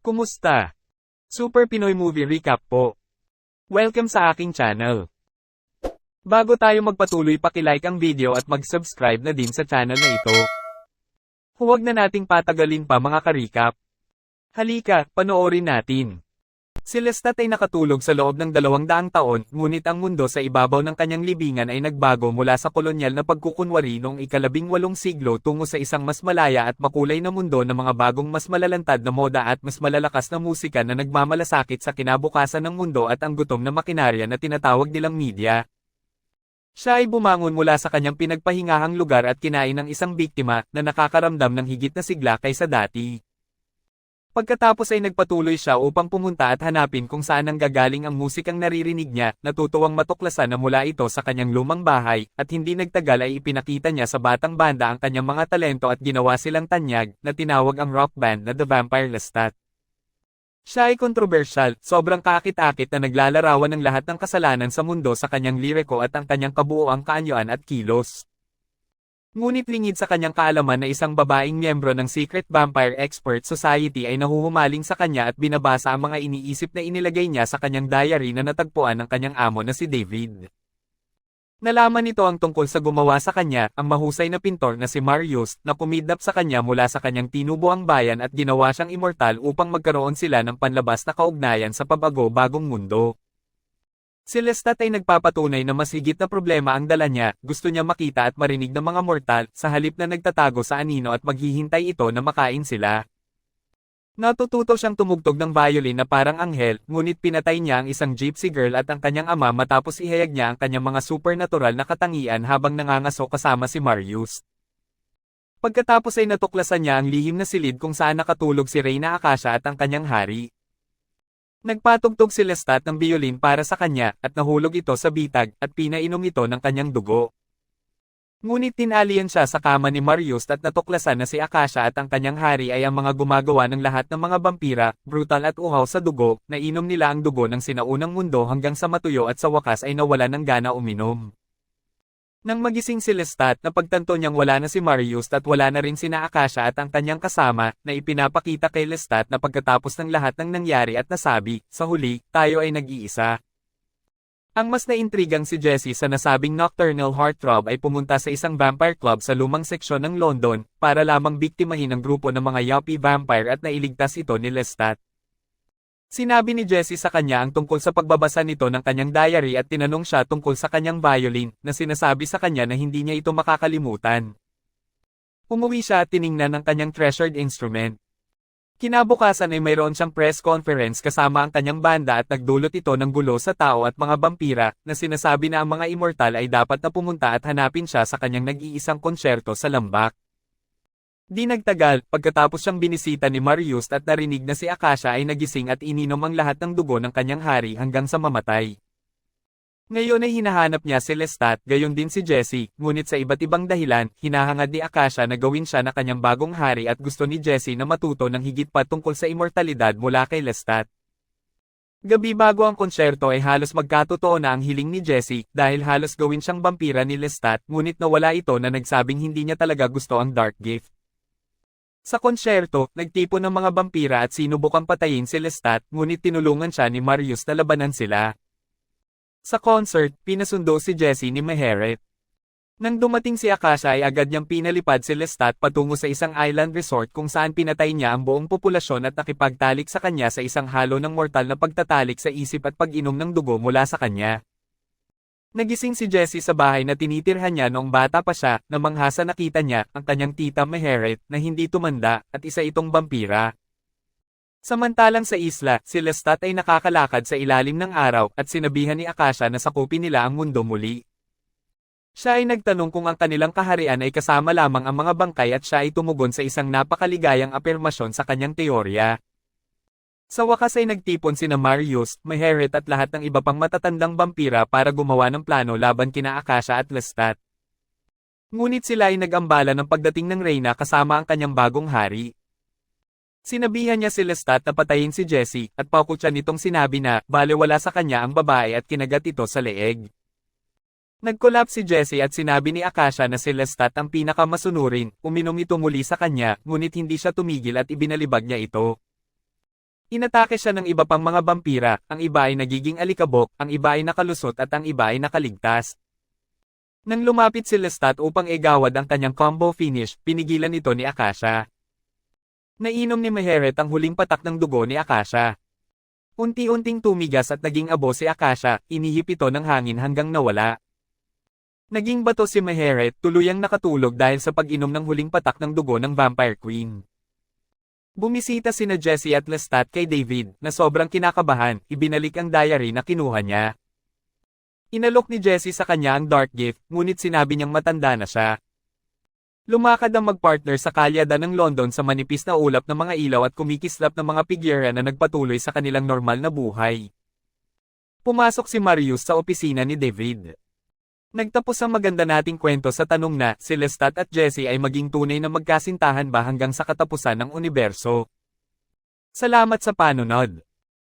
Kumusta? Super Pinoy Movie Recap po. Welcome sa aking channel. Bago tayo magpatuloy, paki-like ang video at mag-subscribe na din sa channel na ito. Huwag na nating patagalin pa mga ka-recap. Halika, panoorin natin. Si Lestat ay nakatulog sa loob ng 200 taon, ngunit ang mundo sa ibabaw ng kanyang libingan ay nagbago mula sa kolonyal na pagkukunwari noong ika-18 siglo tungo sa isang mas malaya at makulay na mundo ng mga bagong mas malalantad na moda at mas malalakas na musika na nagmamalasakit sa kinabukasan ng mundo at ang gutom na makinarya na tinatawag nilang media. Siya ay bumangon mula sa kanyang pinagpahingahang lugar at kinain ng isang biktima na nakakaramdam ng higit na sigla kaysa dati. Pagkatapos ay nagpatuloy siya upang pumunta at hanapin kung saan nanggagaling ang musikang naririnig niya, natutuwang matuklasan na mula ito sa kanyang lumang bahay, at hindi nagtagal ay ipinakita niya sa batang banda ang kanyang mga talento at ginawa silang tanyag, na tinawag ang rock band na The Vampire Lestat. Siya ay kontrobersyal, sobrang kakit-akit na naglalarawan ng lahat ng kasalanan sa mundo sa kanyang liriko at ang kanyang kabuoang kaanyuan at kilos. Ngunit lingid sa kanyang kaalaman na isang babaeng miyembro ng Secret Vampire Expert Society ay nahuhumaling sa kanya at binabasa ang mga iniisip na inilagay niya sa kanyang diary na natagpuan ng kanyang amo na si David. Nalaman nito ang tungkol sa gumawa sa kanya, ang mahusay na pintor na si Marius, na kumidnap sa kanya mula sa kanyang tinubuang bayan at ginawa siyang immortal upang magkaroon sila ng panlabas na kaugnayan sa pabago-bagong mundo. Si Lestat ay nagpapatunay na mas higit na problema ang dala niya, gusto niya makita at marinig ng mga mortal, sa halip na nagtatago sa anino at maghihintay ito na makain sila. Natututo siyang tumugtog ng violin na parang anghel, ngunit pinatay niya ang isang gypsy girl at ang kanyang ama matapos ihayag niya ang kanyang mga supernatural na katangian habang nangangaso kasama si Marius. Pagkatapos ay natuklasan niya ang lihim na silid kung saan nakatulog si Reyna Acacia at ang kanyang hari. Nagpatugtog si Lestat ng biolin para sa kanya, at nahulog ito sa bitag, at pinainom ito ng kanyang dugo. Ngunit tinalian siya sa kama ni Marius at natuklasan na si Acacia at ang kanyang hari ay ang mga gumagawa ng lahat ng mga vampira, brutal at uhaw sa dugo, na inom nila ang dugo ng sinaunang mundo hanggang sa matuyo at sa wakas ay nawala ng gana uminom. Nang magising si Lestat, napagtanto niyang wala na si Marius at wala na rin sina Acacia at ang kanyang kasama, na ipinapakita kay Lestat na pagkatapos ng lahat ng nangyari at nasabi, sa huli, tayo ay nag-iisa. Ang mas naintrigang si Jessie sa nasabing nocturnal heartthrob ay pumunta sa isang vampire club sa lumang seksyon ng London, para lamang biktimahin ang grupo ng mga yuppie vampire at nailigtas ito ni Lestat. Sinabi ni Jessie sa kanya ang tungkol sa pagbabasa nito ng kanyang diary at tinanong siya tungkol sa kanyang violin, na sinasabi sa kanya na hindi niya ito makakalimutan. Umuwi siya at tiningnan ang kanyang treasured instrument. Kinabukasan ay mayroon siyang press conference kasama ang kanyang banda at nagdulot ito ng gulo sa tao at mga vampira, na sinasabi na ang mga immortal ay dapat na pumunta at hanapin siya sa kanyang nag-iisang konsyerto sa Lambak. Di nagtagal, pagkatapos siyang binisita ni Marius at narinig na si Acacia ay nagising at ininom ang lahat ng dugo ng kanyang hari hanggang sa mamatay. Ngayon ay hinahanap niya si Lestat, gayon din si Jessie, ngunit sa iba't ibang dahilan, hinahangad ni Acacia na gawin siya na kanyang bagong hari at gusto ni Jessie na matuto ng higit pa tungkol sa immortalidad mula kay Lestat. Gabi bago ang konsyerto ay halos magkatotoo na ang hiling ni Jessie, dahil halos gawin siyang vampira ni Lestat, ngunit nawala ito na nagsabing hindi niya talaga gusto ang dark gift. Sa konsyerto, nagtipon ng mga vampira at sinubukang patayin si Lestat, ngunit tinulungan siya ni Marius na labanan sila. Sa concert, pinasundo si Jessie ni Meheret. Nang dumating si Acacia ay agad niyang pinalipad si Lestat patungo sa isang island resort kung saan pinatay niya ang buong populasyon at nakipagtalik sa kanya sa isang halo ng mortal na pagtatalik sa isip at pag-inom ng dugo mula sa kanya. Nagising si Jessie sa bahay na tinitirhan niya noong bata pa siya, na manghasa nakita niya ang kanyang tita Meheret na hindi tumanda at isa itong vampira. Samantalang sa isla, si Lestat ay nakakalakad sa ilalim ng araw at sinabihan ni Acacia na sakupin nila ang mundo muli. Siya ay nagtanong kung ang kanilang kaharian ay kasama lamang ang mga bangkay at siya ay tumugon sa isang napakaligayang apirmasyon sa kanyang teorya. Sa wakas ay nagtipon sina Marius, Meheret at lahat ng iba pang matatandang vampira para gumawa ng plano laban kina Acacia at Lestat. Ngunit sila ay nag-ambala ng pagdating ng Reyna kasama ang kanyang bagong hari. Sinabihan niya si Lestat na patayin si Jessie, at paukutya nitong sinabi na, balewala sa kanya ang babae at kinagat ito sa leeg. Nag-collapse si Jessie at sinabi ni Acacia na si Lestat ang pinakamasunurin, uminom ito muli sa kanya, ngunit hindi siya tumigil at ibinalibag niya ito. Inatake siya ng iba pang mga vampira, ang iba ay nagiging alikabok, ang iba ay nakalusot at ang iba ay nakaligtas. Nang lumapit si Lestat upang igawad ang kanyang combo finish, pinigilan ito ni Akasha. Nainom ni Maheret ang huling patak ng dugo ni Akasha. Unti-unting tumigas at naging abo si Akasha, inihip ito ng hangin hanggang nawala. Naging bato si Maheret, tuluyang nakatulog dahil sa pag-inom ng huling patak ng dugo ng Vampire Queen. Bumisita sina Jessie at Lestat kay David, na sobrang kinakabahan, ibinalik ang diary na kinuha niya. Inalok ni Jessie sa kanya ang dark gift, ngunit sinabi niyang matanda na siya. Lumakad ang magpartner sa kalyada ng London sa manipis na ulap ng mga ilaw at kumikislap ng mga figura na nagpatuloy sa kanilang normal na buhay. Pumasok si Marius sa opisina ni David. Nagtapos ang maganda nating kwento sa tanong na, si Lestat at Jessie ay maging tunay na magkasintahan ba hanggang sa katapusan ng universo. Salamat sa panonood.